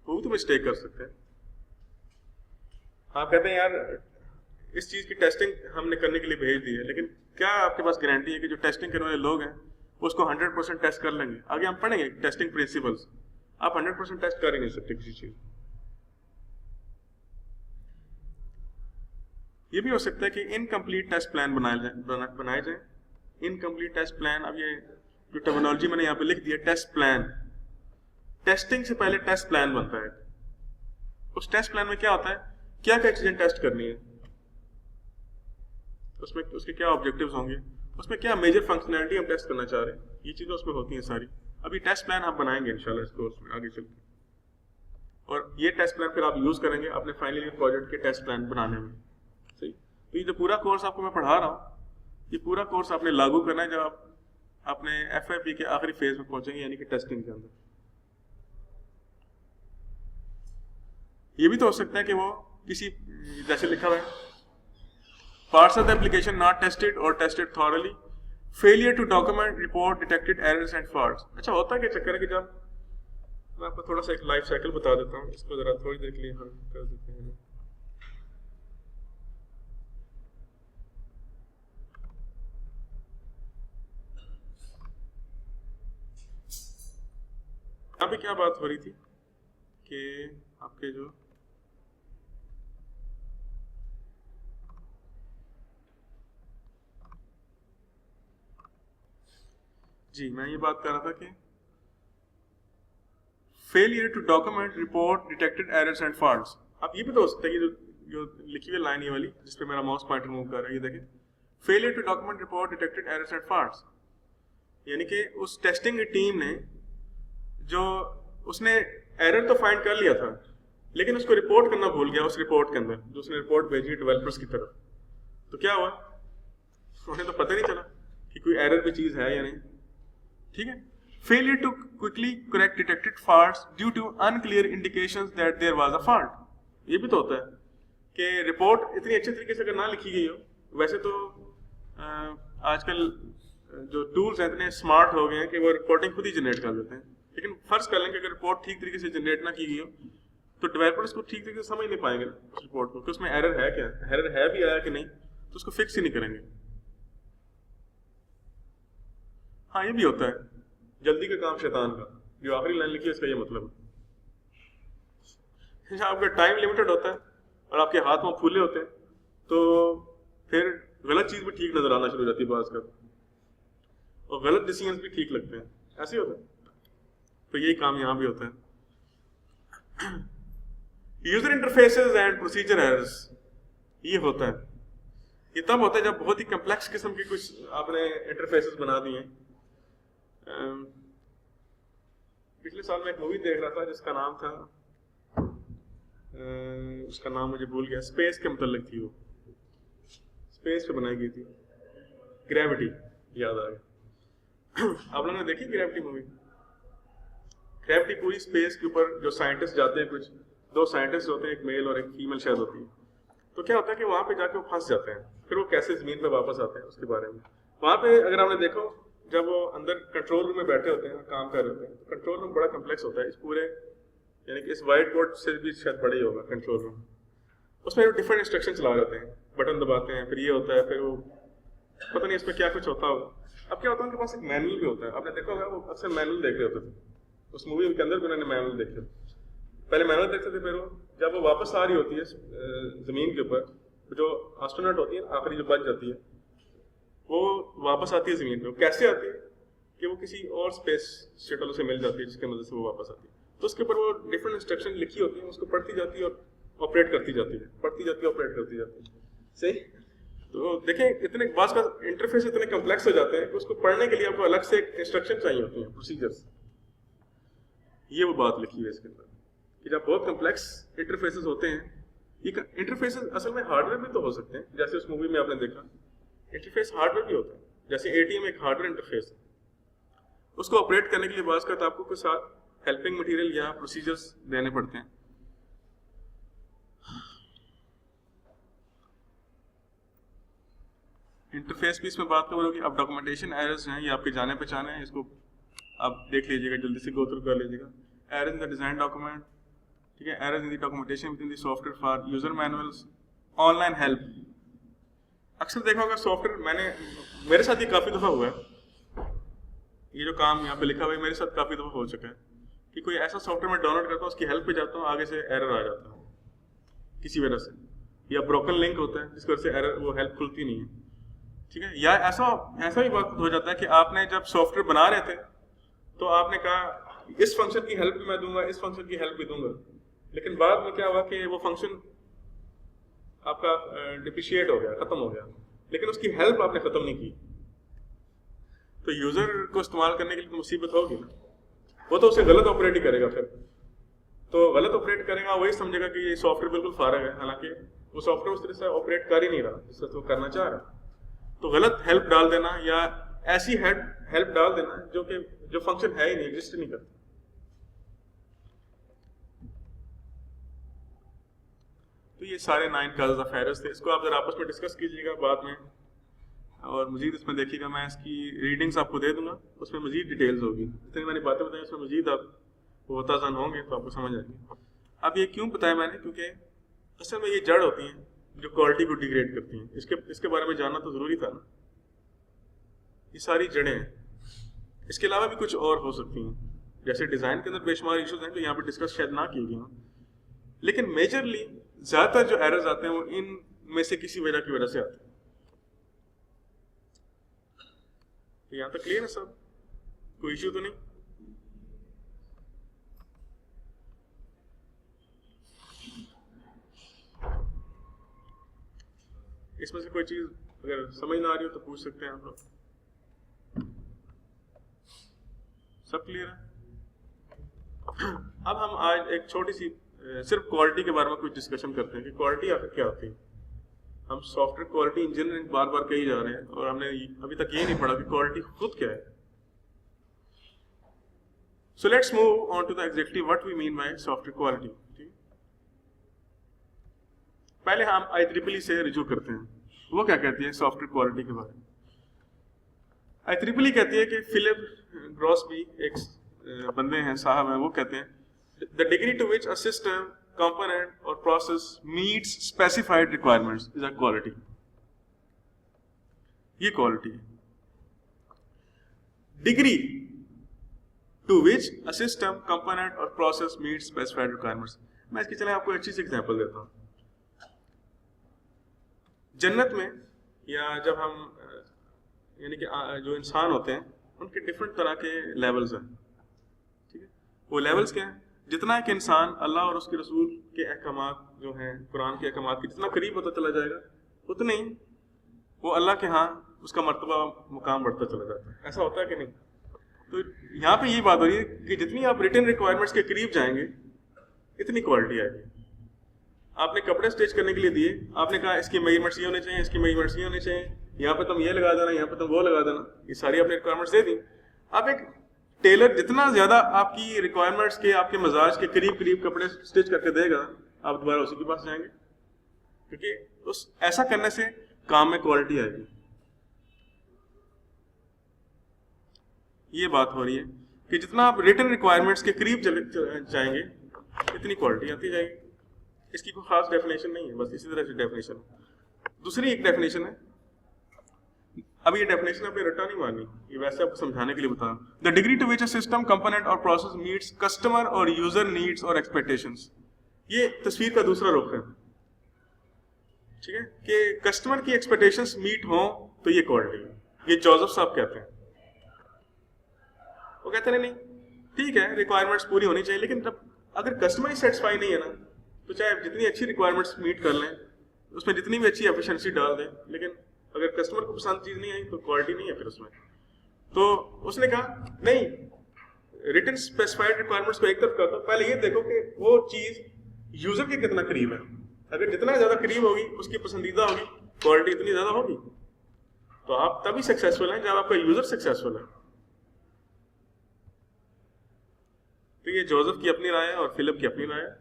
वो भी तो मिस्टेक कर सकते हैं। आप कहते हैं यार इस चीज की टेस्टिंग हमने करने के लिए भेज दी है, लेकिन क्या आपके पास गारंटी है कि जो टेस्टिंग करने वाले लोग हैं उसको 100% टेस्ट कर लेंगे? आगे हम पढ़ेंगे टेस्टिंग प्रिंसिपल्स। आप 100% टेस्ट कर ही नहीं सकते किसी चीज। ये भी हो सकता है कि इनकम्प्लीट टेस्ट प्लान बनाए जाए। इनकम्प्लीट टेस्ट प्लान, अब ये जो टर्मिनोलॉजी मैंने यहाँ पे लिख दिया, टेस्ट प्लान, टेस्टिंग से पहले टेस्ट प्लान बनता है। उस टेस्ट प्लान में क्या होता है, क्या क्या चीजें टेस्ट करनी है, उसमें उसके क्या ऑब्जेक्टिव्स होंगे, उसमें क्या मेजर फंक्शनैलिटी हम टेस्ट करना चाह रहे हैं, ये चीजें उसमें होती हैं सारी। अभी टेस्ट प्लान हम बनाएंगे इंशाल्लाह इस कोर्स में आगे चलकर, और ये टेस्ट प्लान फिर आप यूज करेंगे अपने फाइनल ईयर प्रोजेक्ट के टेस्ट प्लान बनाने में। सही, तो ये जो पूरा कोर्स आपको मैं पढ़ा रहा हूँ, ये पूरा कोर्स आपने लागू करना है जब आप अपने FYP के आखिरी फेज में पहुंचेंगे, यानी कि टेस्टिंग के अंदर। ये भी तो हो सकता है कि वो किसी, जैसे लिखा हुआ है, parts of the application not tested और tested thoroughly, failure to document report detected errors and faults. अच्छा, होता क्या चक्कर है कि जब मैं आपको थोड़ा सा एक लाइफ साइकिल बता देता हूँ, इसको जरा थोड़ी देर के लिए हम कर देते हैं। यहाँ पे क्या बात हो रही थी कि आपके जो जी मैं ये बात कर रहा था कि failure to document report detected errors and faults. अब ये भी तो हो सकता है कि जो लिखी हुई लाइन ये वाली जिस पे मेरा माउस पॉइंटर मूव कर रहा है, ये देखें, failure to document report detected errors and faults, यानी कि उस टेस्टिंग की टीम ने जो उसने एरर तो फाइंड कर लिया था लेकिन उसको रिपोर्ट करना भूल गया उस रिपोर्ट के अंदर जो उसने रिपोर्ट भेजी डेवलपर्स की तरफ। तो क्या हुआ, उन्हें तो पता नहीं चला कि कोई एरर की चीज है या नहीं। ठीक है, failure to quickly correct detected faults due to unclear indications that there was a fault. ये भी तो होता है कि रिपोर्ट इतनी अच्छे तरीके से अगर ना लिखी गई हो, वैसे तो आजकल जो टूल्स हैं इतने स्मार्ट हो गए हैं कि वो रिपोर्टिंग खुद ही जनरेट कर देते हैं, लेकिन फर्ज कर लें कि अगर रिपोर्ट ठीक तरीके से जनरेट ना की गई हो तो डेवलपर्स को ठीक तरीके से समझ नहीं पाएंगे उस रिपोर्ट को कि उसमें एरर है क्या, एरर है भी आया कि नहीं, तो उसको फिक्स ही नहीं करेंगे। हाँ ये भी होता है, जल्दी का काम शैतान का, जो आखिरी लाइन लिखी है इसका ये मतलब है। आपका टाइम लिमिटेड होता है और आपके हाथ में फूले होते हैं तो फिर गलत चीज भी ठीक नजर आना शुरू हो जाती है बाज का, और गलत डिसीजन भी ठीक लगते हैं, ऐसे ही होता है। तो यही काम यहाँ भी होता है। User interfaces and procedure errors, ये होता है, ये तब होता है जब बहुत ही कम्प्लेक्स किस्म के कुछ आपने इंटरफेसेस बना दिए। पिछले साल मैं एक मूवी देख रहा था जिसका नाम था उसका नाम मुझे भूल गया, स्पेस के मतलब थी, वो स्पेस पे बनाई गई थी, ग्रेविटी, याद आ गया। आप लोगों ने देखी ग्रेविटी मूवी? ग्रेविटी पूरी स्पेस के ऊपर जो साइंटिस्ट जाते हैं, कुछ दो साइंटिस्ट होते हैं, एक मेल और एक फीमेल शायद होती है, तो क्या होता है कि वहाँ पे जाके वो फंस जाते हैं, फिर वो कैसे जमीन पे वापस आते हैं उसके बारे में। वहाँ पे अगर आपने देखो जब वो अंदर कंट्रोल रूम में बैठे होते हैं काम कर रहे होते हैं, तो कंट्रोल रूम बड़ा कम्प्लेक्स होता है, इस पूरे यानी कि इस वाइट बोर्ड से भी शायद बड़ा ही होगा कंट्रोल रूम। उसमें डिफरेंट इंस्ट्रक्शन चला जाते हैं, बटन दबाते हैं, फिर ये होता है, फिर वो पता नहीं इसमें क्या कुछ होता होगा। अब क्या होता है उनके पास एक मैनुअल भी होता है, आपने देखा होगा वो अक्सर मैनुअल देख रहे होते थे, उस मूवी के अंदर भी उन्होंने मैनुअल देखे, पहले मैनुअल देखते थे, फिर वो जब वो वापस आ रही होती है जमीन के ऊपर, जो एस्ट्रोनॉट होती है आखिरी जो बच जाती है, वो वापस आती है जमीन पे। कैसे आती है कि वो किसी और स्पेस शटल से मिल जाती है जिसके मदद से वो वापस आती है, तो उसके ऊपर वो डिफरेंट इंस्ट्रक्शन लिखी होती है, उसको पढ़ती जाती है और ऑपरेट करती जाती है, पढ़ती जाती है ऑपरेट करती जाती है। सही, तो देखें इतने बात का इंटरफेस इतने कम्प्लेक्स हो जाते हैं कि उसको पढ़ने के लिए आपको अलग से इंस्ट्रक्शन चाहिए होती हैं, प्रोसीजर्स। ये वो बात लिखी है इसके अंदर कि जब बहुत कम्प्लेक्स इंटरफेसेस होते हैं, ये इंटरफेसेस असल में हार्डवेयर भी तो हो सकते हैं, जैसे उस मूवी में आपने देखा इंटरफेस हार्डवेयर भी होता है, जैसे एटीएम एक हार्डवेयर इंटरफेस है, उसको ऑपरेट करने के लिए बात करता आपको कुछ साथ हेल्पिंग मटेरियल या प्रोसीजर्स देने पड़ते हैं। इंटरफेस भी इसमें बात करोगे, अब डॉक्यूमेंटेशन एरर्स हैं, ये आपके जाने पहचाने हैं, इसको आप देख लीजिएगा, जल्दी से गो थ्रू कर लीजिएगा। Errors in the design document, ठीक है, errors in the documentation with in the software for user manuals, online help. अक्सर देखा होगा सॉफ्टवेयर, मेरे साथ ये काफ़ी दफ़ा हुआ है, ये जो काम यहाँ पे लिखा हुआ है मेरे साथ काफ़ी दफ़ा हो चुका है कि कोई ऐसा सॉफ्टवेयर मैं डाउनलोड करता हूँ, उसकी हेल्प पे जाता हूँ, आगे से एरर आ जाता है किसी वजह से, या ब्रोकन लिंक होता है जिसकी वजह से एरर वो हेल्प खुलती नहीं है। ठीक है, या ऐसा भी वक्त हो जाता है कि आपने जब सॉफ्टवेयर बना रहे थे तो आपने कहा इस फंक्शन की हेल्प भी मैं दूंगा, इस फंक्शन की हेल्प भी दूंगा, लेकिन बाद में क्या हुआ कि वो फंक्शन आपका डिप्रिशिएट हो गया, खत्म हो गया, लेकिन उसकी हेल्प आपने खत्म नहीं की। तो यूजर को इस्तेमाल करने के लिए तो मुसीबत होगी ना, वो तो उसे गलत ऑपरेट ही करेगा, फिर तो गलत ऑपरेट करेगा, वही समझेगा कि ये सॉफ्टवेयर बिल्कुल फारग है, हालांकि वो सॉफ्टवेयर उस तरह से ऑपरेट कर ही नहीं रहा जिससे तो करना चाह रहा। तो गलत हेल्प डाल देना या ऐसी हेल्प डाल देना जो फंक्शन है ही नहीं, एग्जिस्ट नहीं करता। तो ये सारे 9 काजेस ऑफ एरर्स थे, इसको आप जरा आपस में डिस्कस कीजिएगा बाद में, और मजीद इसमें देखिएगा, मैं इसकी रीडिंग्स आपको दे दूंगा, उसमें मजीद डिटेल्स होगी, इतनी मैंने बातें बताई उसमें मजीद आप वो ताज़ान होंगे तो आपको समझ आएंगे। अब ये क्यों बताया मैंने, क्योंकि असल में ये जड़ होती हैं जो क्वालिटी को डिग्रेड करती हैं, इसके बारे में जानना तो ज़रूरी था ना। ये सारी जड़ें हैं, इसके अलावा भी कुछ और हो सकती हैं, जैसे डिजाइन के अंदर बेशुमार इश्यूज हैं तो यहाँ पे डिस्कस शायद ना किए गए हों, लेकिन मेजरली ज्यादातर जो एरर्स आते हैं वो इन में से किसी वजह की वजह से आते हैं। तो यहाँ तक क्लियर है सब, कोई इश्यू तो नहीं? इसमें से कोई चीज अगर समझ ना आ रही हो तो पूछ सकते हैं आप लोग। सब क्लियर है? अब हम आज एक छोटी सी सिर्फ क्वालिटी के बारे में कुछ डिस्कशन करते हैं कि क्वालिटी आखिर क्या होती है। हम सॉफ्टवेयर क्वालिटी इंजीनियरिंग बार बार कही जा रहे हैं और हमने अभी तक ये नहीं पढ़ा कि क्वालिटी खुद क्या है। So let's move on to the exactly what we mean by software quality. पहले हम IEEE से रिज्यू करते हैं, वो क्या कहती है सॉफ्टवेयर क्वालिटी के बारे में। IEEE कहती है कि फिलिप ग्रॉसबी एक बंदे हैं, साहब हैं, वो कहते हैं the degree to which a system, component और process meets specified requirements is a quality. ये क्वालिटी है। Degree to which a system, component और प्रोसेस मीट्स स्पेसिफाइड रिक्वायरमेंट्स। मैं इसकी चले आपको अच्छी सी एग्जांपल देता हूँ। जन्नत में या जब हम यानी कि जो इंसान होते हैं उनके डिफरेंट तरह के लेवल्स हैं, ठीक है। वो लेवल्स क्या हैं? जितना एक इंसान अल्लाह और उसके रसूल के अहकामात जो हैं, कुरान के अहकामात के जितना करीब होता चला जाएगा उतने ही वो अल्लाह के यहाँ उसका मर्तबा मुकाम बढ़ता चला जाता है। ऐसा होता है कि नहीं? तो यहाँ पे ये बात हो रही है कि जितनी आप रिटन रिक्वायरमेंट्स के करीब जाएंगे इतनी क्वालिटी आएगी। आपने कपड़े स्टिच करने के लिए दिए, आपने कहा इसकी मेजरमेंट्स ये होने चाहिए, इसकी मेजरमेंट्स ये होने चाहिए, यहाँ पे तुम ये लगा देना, यहाँ पे तुम वो लगा देना, ये सारी आपने रिक्वायरमेंट्स दे दी। आप एक टेलर जितना ज्यादा आपकी रिक्वायरमेंट्स के, आपके मजाज के करीब करीब कपड़े स्टिच करके देगा, आप दोबारा उसी के पास जाएंगे, क्योंकि उस ऐसा करने से काम में क्वालिटी आएगी। ये बात हो रही है कि जितना आप रिटन रिक्वायरमेंट्स के करीब जाएंगे इतनी क्वालिटी आती जाएगी। इसकी कोई खास डेफिनेशन नहीं है, बस इसी तरह से डेफिनेशन। दूसरी एक डेफिनेशन है, अब ये डेफिनेशन आपने रटा नहीं मानी, ये वैसे आपको समझाने के लिए बता। The degree to which a system, component और प्रोसेस मीट्स कस्टमर और यूजर नीड्स और एक्सपेक्टेशंस। ये तस्वीर का दूसरा रुख है, ठीक है, कि कस्टमर की एक्सपेक्टेशंस मीट हो तो ये क्वालिटी है। ये जोसेफ साहब कहते हैं। वो कहते हैं नहीं ठीक है रिक्वायरमेंट्स पूरी होनी चाहिए, लेकिन जब अगर कस्टमर ही सेटिस्फाई नहीं है ना, तो चाहे जितनी अच्छी रिक्वायरमेंट्स मीट कर लें, उसमें जितनी भी अच्छी एफिशिएंसी डाल दें, लेकिन अगर कस्टमर को पसंद चीज नहीं आई तो क्वालिटी नहीं है फिर उसमें। तो उसने कहा नहीं, रिटन स्पेसिफाइड रिक्वायरमेंट्स को एक तरफ कर दो, पहले ये देखो कि वो चीज यूजर के कितना करीब है। अगर जितना ज्यादा करीब होगी उसकी पसंदीदा होगी, क्वालिटी इतनी ज्यादा होगी, तो आप तभी सक्सेसफुल हैं जब आपका यूजर सक्सेसफुल है। तो ये जोसेफ की अपनी राय है और फिलिप की अपनी राय है।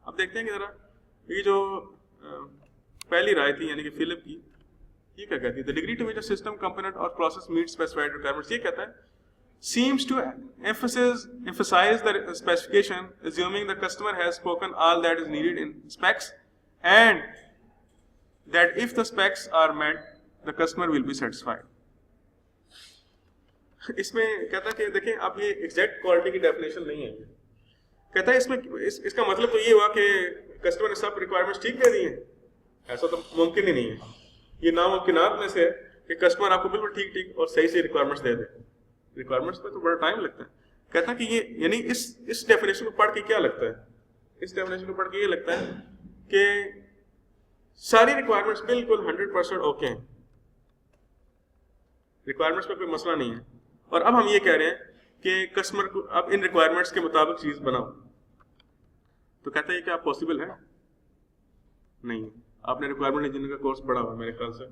अब देखते हैं कि जरा ये जो पहली राय थी यानी कि फिलिप की, ये क्या कहती है? The degree to which a system, component और प्रोसेस मीट स्पेसिफाइड रिक्वायरमेंट्स, ये कहता है seems to emphasize the specification, assuming the customer has spoken all that is needed in specs, and that if the specs are met, the customer will be satisfied. इसमें कहता है कि देखें अब ये एग्जैक्ट क्वालिटी की डेफिनेशन नहीं है। कहता है इसमें इसका मतलब तो ये हुआ कि कस्टमर ने सब रिक्वायरमेंट्स ठीक दे दी हैं, ऐसा तो मुमकिन ही नहीं है। ये नामुमकिनात में से है कि कस्टमर आपको बिल्कुल ठीक ठीक और सही से रिक्वायरमेंट्स दे दे। रिक्वायरमेंट्स पे तो बड़ा टाइम लगता है। कहता है कि ये यानी इस डेफिनेशन को पढ़ के क्या लगता है? इस डेफिनेशन को पढ़ के ये लगता है कि सारी रिक्वायरमेंट्स बिल्कुल 100% ओके हैं, रिक्वायरमेंट्स पे कोई मसला नहीं है, और अब हम ये कह रहे हैं कि कस्टमर को अब इन रिक्वायरमेंट्स के मुताबिक चीज बनाओ। तो कहता है कि क्या पॉसिबल है? नहीं। आपने रिक्वायरमेंट इंजीनियरिंग का कोर्स पढ़ा हुआ मेरे ख्याल से,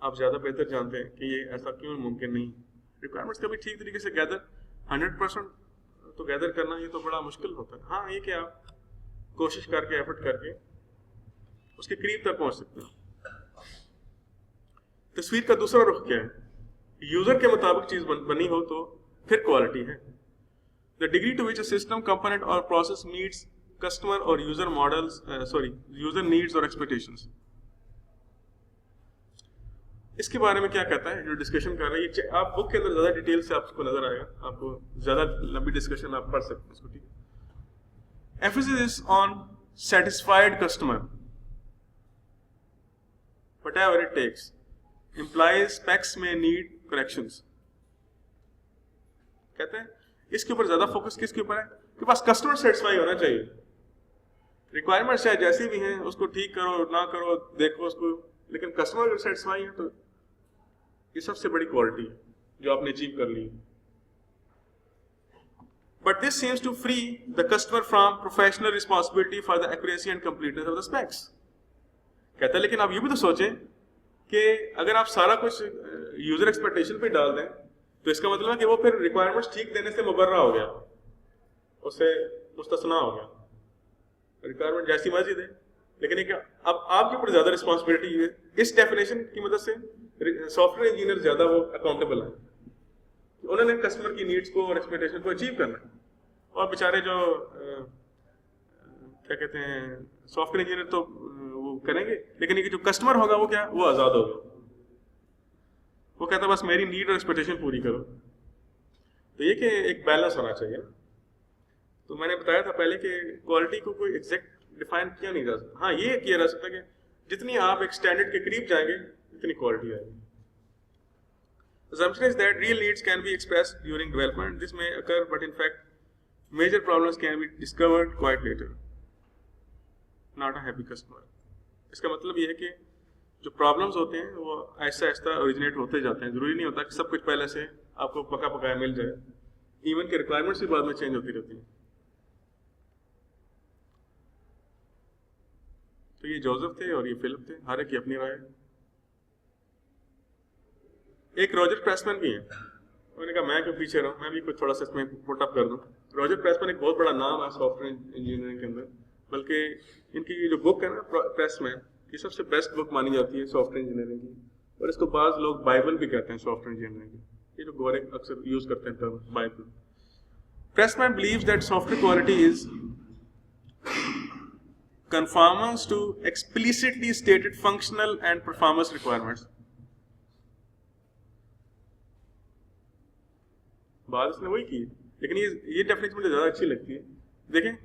आप ज्यादा बेहतर जानते हैं कि ये ऐसा क्यों मुमकिन नहीं। रिक्वायरमेंट्स का भी ठीक तरीके से गैदर 100% तो गैदर करना ये तो बड़ा मुश्किल होता है। हाँ, ये कि आप कोशिश करके एफर्ट करके उसके करीब तक पहुंच सकते हैं। तस्वीर का दूसरा रुख क्या है? यूजर के मुताबिक चीज बनी हो तो फिर क्वालिटी है। The degree to which a system, component और प्रोसेस मीट्स कस्टमर और यूजर मॉडल्स यूजर नीड्स और एक्सपेक्टेशंस। इसके बारे में क्या कहता है जो डिस्कशन कर रहे हैं, ये आप बुक के अंदर ज़्यादा डिटेल से आपको नजर आएगा, आपको ज़्यादा लंबी डिस्कशन आप पढ़ सकते हैं इसको, ठीक है। Emphasis is on satisfied customer whatever it takes, implies specs may need corrections। कहते हैं इसके ऊपर ज्यादा फोकस किसके ऊपर है कि बस कस्टमर सेटिस्फाई होना चाहिए, रिक्वायरमेंट्स चाहे जैसी भी हैं उसको ठीक करो ना करो देखो उसको, लेकिन कस्टमर अगर सेटिस्फाई है तो ये सबसे बड़ी क्वालिटी है जो आपने अचीव कर ली। But this seems to free the customer from professional responsibility for the accuracy and completeness of the specs. कहता है लेकिन आप ये भी तो सोचें कि अगर आप सारा कुछ यूजर एक्सपेक्टेशन पे डाल दें तो इसका मतलब है कि वो फिर रिक्वायरमेंट्स ठीक देने से मुबर्रा हो गया, उससे मुस्तस्ना हो गया, रिक्वायरमेंट जैसी मर्जी दे, लेकिन एक अब आपके ऊपर ज्यादा रिस्पॉन्सिबिलिटी है। इस डेफिनेशन की मदद से सॉफ्टवेयर इंजीनियर ज्यादा वो अकाउंटेबल है, उन्होंने कस्टमर की नीड्स को और एक्सपेक्टेशन को अचीव करना है। और बेचारे जो क्या कहते हैं सॉफ्टवेयर इंजीनियर तो वो करेंगे, लेकिन ये जो कस्टमर होगा वो क्या, वो आजाद होगा, वो कहता है बस मेरी नीड और एक्सपेक्टेशन पूरी करो। तो ये कि एक बैलेंस होना चाहिए ना। तो मैंने बताया था पहले कि क्वालिटी को कोई एग्जैक्ट डिफाइन किया नहीं जा सकता, हाँ ये किया जा सकता कि जितनी आप एक स्टैंडर्ड के करीब जाएंगे उतनी क्वालिटी आएगी। Assumption is that real needs can be expressed during development. This may occur, but in fact, major problems can be discovered quite later. Not a happy customer. इसका मतलब ये है कि जो प्रॉब्लम्स होते हैं वो ऐसा ऐसा ओरिजिनेट होते जाते हैं, जरूरी नहीं होता कि सब कुछ पहले से आपको पका पकाया मिल जाए, इवन के रिक्वायरमेंट्स भी बाद में चेंज होती रहती हैं। तो ये जोसेफ थे और ये फिलिप थे, हर एक की अपनी राय। एक रॉजर प्रेसमैन भी है, उन्होंने कहा मैं क्यों पीछे रहूं, मैं भी कुछ थोड़ा सा इसमें पुट अप कर दूं। रॉजर प्रेसमैन एक बहुत बड़ा नाम है सॉफ्टवेयर इंजीनियरिंग के अंदर, बल्कि इनकी ये जो बुक है ना प्रेसमैन, ये सबसे बेस्ट बुक मानी जाती है सॉफ्टवेयर इंजीनियरिंग की, और इसको बाज लोग बाइबल भी कहते हैं सॉफ्टवेयर इंजीनियरिंग की, ये जो गोरे अक्सर यूज करते हैं term bible. Pressman believes that software quality is conformance to explicitly stated functional and performance requirements। बात उसने वही की, लेकिन ये डेफिनेशन मुझे ज्यादा अच्छी लगती है। देखें,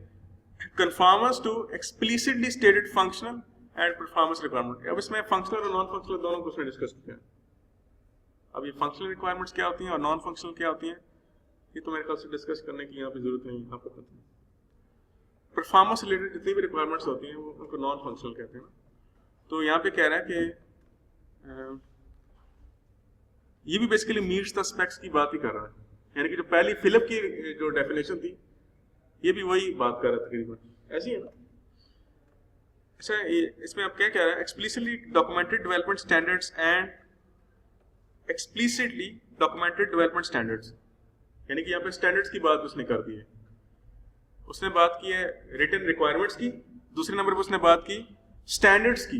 conformance to explicitly stated functional and performance requirement। अब इसमें फंक्शनल और नॉन फंक्शनल दोनों को उसने डिस्कस किया। अब ये फंक्शनल रिक्वायरमेंट्स क्या होती हैं और नॉन फंक्शनल क्या होती हैं, ये तो मेरे ख्याल से डिस्कस करने की यहाँ पे जरूरत नहीं, आपको पता है। परफॉर्मेंस रिलेटेड जितनी भी रिक्वायरमेंट्स होती हैं वो उनको नॉन फंक्शनल कहते हैं। तो यहाँ पे कह रहा है कि ये भी बेसिकली मीट्स द स्पेक्स की बात ही कर रहा है, यानी कि जो पहली फिलिप की जो डेफिनेशन थी ये भी वही बात कर रहा है तकरीबन, ऐसी है ना। अच्छा, इसमें अब क्या कह रहा है, explicitly documented development standards and explicitly documented development standards, यानी कि यहाँ पे स्टैंडर्ड्स की बात उसने कर दी है। उसने बात की है रिटन रिक्वायरमेंट्स की, दूसरे नंबर पर उसने बात की स्टैंडर्ड्स की,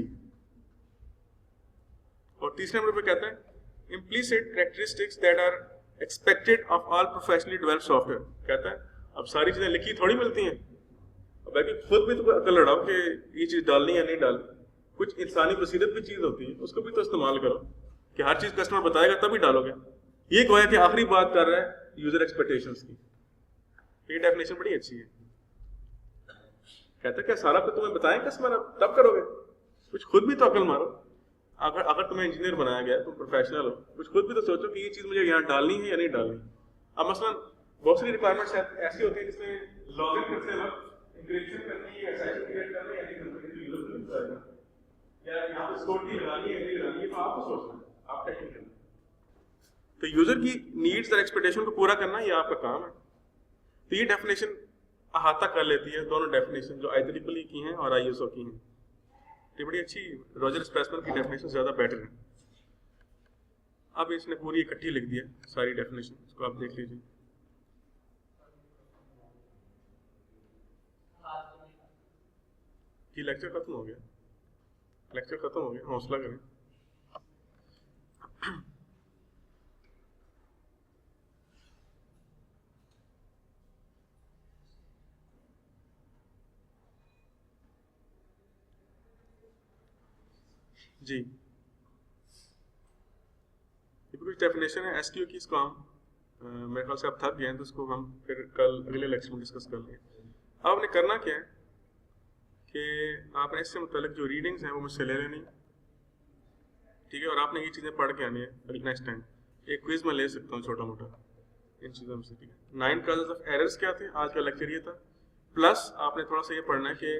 और तीसरे नंबर पे कहता है implicit characteristics that are expected of all professionally developed software. कहता है अब सारी चीजें लिखी थोड़ी मिलती हैं, बाकी खुद भी तो अकल लड़ाओ कि ये चीज डालनी या नहीं डालनी। कुछ इंसानी बसीरत भी चीज होती है, उसको भी तो इस्तेमाल करो कि हर चीज कस्टमर बताएगा तभी डालोगे। ये गोया कि आखिरी बात कर रहा है यूजर एक्सपेक्टेशंस की। ये डेफिनेशन बड़ी अच्छी है। कहता क्या सारा कुछ तुम्हें बताएं कस्टमर तब करोगे, कुछ खुद भी तो अकल मारो। अगर तुम्हें इंजीनियर बनाया गया, तुम प्रोफेशनल हो, कुछ खुद भी तो सोचो कि ये चीज मुझे यहाँ डालनी है या नहीं डालनी। अब मसलन बहुत सारी रिक्वायरमेंट्स ऐसी होती है जिसमें लॉगिन करते वक्त इंक्रिप्शन करनी है, सेशन क्रिएट करना है, या यहाँ पे स्कोर की लगानी है, नहीं लगानी है, तो आपको सोचना है, आप टेक्निकल। तो यूजर की नीड्स और एक्सपेक्टेशन को पूरा करना ये आपका काम है। तो ये डेफिनेशन अहाता कर लेती है दोनों डेफिनेशन जो IEEE की हैं और ISO की हैं। ये बड़ी अच्छी, रॉजर प्रेसमैन की डेफिनेशन ज्यादा बेटर है। अब इसने पूरी इकट्ठी लिख दिया सारी डेफिनेशन, इसको आप देख लीजिए। ये लेक्चर खत्म हो गया, लेक्चर खत्म हो गया, हौसला करें। जी कुछ डेफिनेशन है एसक्यू की, इसको हम मेरे ख्याल से आप थक गए हैं, तो इसको हम फिर कल अगले लेक्चर में डिस्कस कर लेंगे। अब आपने करना क्या है कि आपने इससे मुतालिक जो रीडिंग्स हैं वो मुझसे ले लेनी, ठीक है, और आपने ये चीज़ें पढ़ के आनी है नेक्स्ट टाइम। एक क्विज में ले सकता हूँ छोटा मोटा इन चीज़ों से, ठीक है। 9 कॉजेज ऑफ एरर्स क्या थे, आज का लेक्चर ये था। प्लस आपने थोड़ा सा ये पढ़ना है कि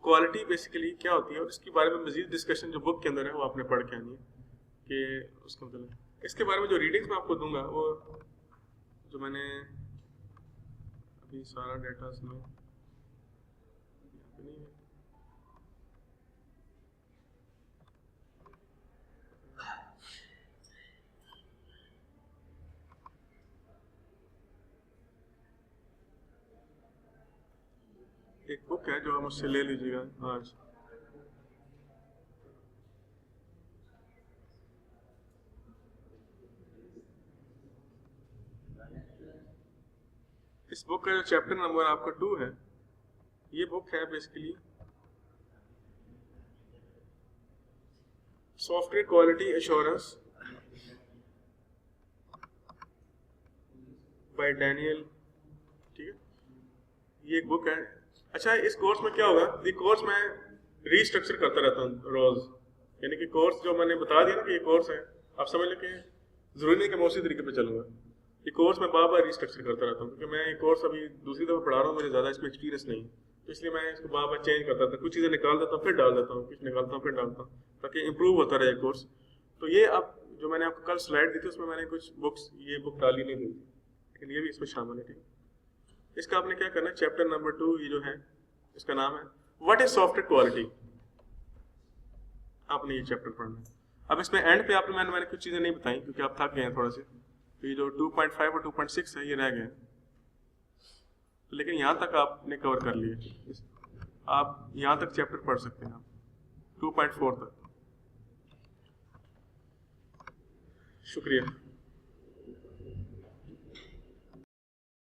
क्वालिटी बेसिकली क्या होती है, और इसके बारे में मजीद डिस्कशन जो बुक के अंदर है वो आपने पढ़ के आनी है कि उसके मतलब इसके बारे में जो रीडिंग्स मैं आपको दूंगा वो जो मैंने अभी सारा डाटा इसमें नहीं है। एक बुक है जो आप मुझसे ले लीजिएगा आज, इस बुक का जो चैप्टर नंबर आपका 2 है, ये बुक है basically software quality assurance bye Daniel, ठीक है, ये एक बुक है। अच्छा, इस कोर्स में क्या होगा, ये कोर्स मैं रीस्ट्रक्चर करता रहता हूँ रोज, यानी कि कोर्स जो मैंने बता दिया ना कि ये कोर्स है, आप समझ लें कि जरूरी नहीं कि मैं उसी तरीके पे चलूंगा। ये कोर्स मैं बार बार रीस्ट्रक्चर करता रहता हूँ, क्योंकि मैं ये कोर्स अभी दूसरी दफ़ा पढ़ा रहा हूँ, मुझे ज़्यादा इसमें एक्सपीरियंस नहीं, तो इसलिए मैं इसको बार बार चेंज करता था, कुछ चीज़ें निकाल देता हूँ फिर डाल देता हूँ, कुछ निकालता हूँ फिर डालता हूँ, ताकि इंप्रूव होता रहे कोर्स। तो ये अब जो मैंने आपको कल स्लाइड दी थी उसमें मैंने कुछ बुक्स, ये बुक डाली नहीं दी, लेकिन ये भी इसमें शामिल है, ठीक। इसका आपने क्या करना है, चैप्टर नंबर 2 ये जो है इसका नाम है व्हाट इज सॉफ्टवेयर क्वालिटी, आपने ये चैप्टर पढ़ना है। अब इसमें एंड पे आपने मैंने कुछ चीज़ें नहीं बताई क्योंकि आप थक गए हैं थोड़े से, तो ये जो 2.5 और 2.6 है ये रह गए, लेकिन यहाँ तक आपने कवर कर लिए, आप यहाँ तक चैप्टर पढ़ सकते हैं आप 2.4 तक। शुक्रिया।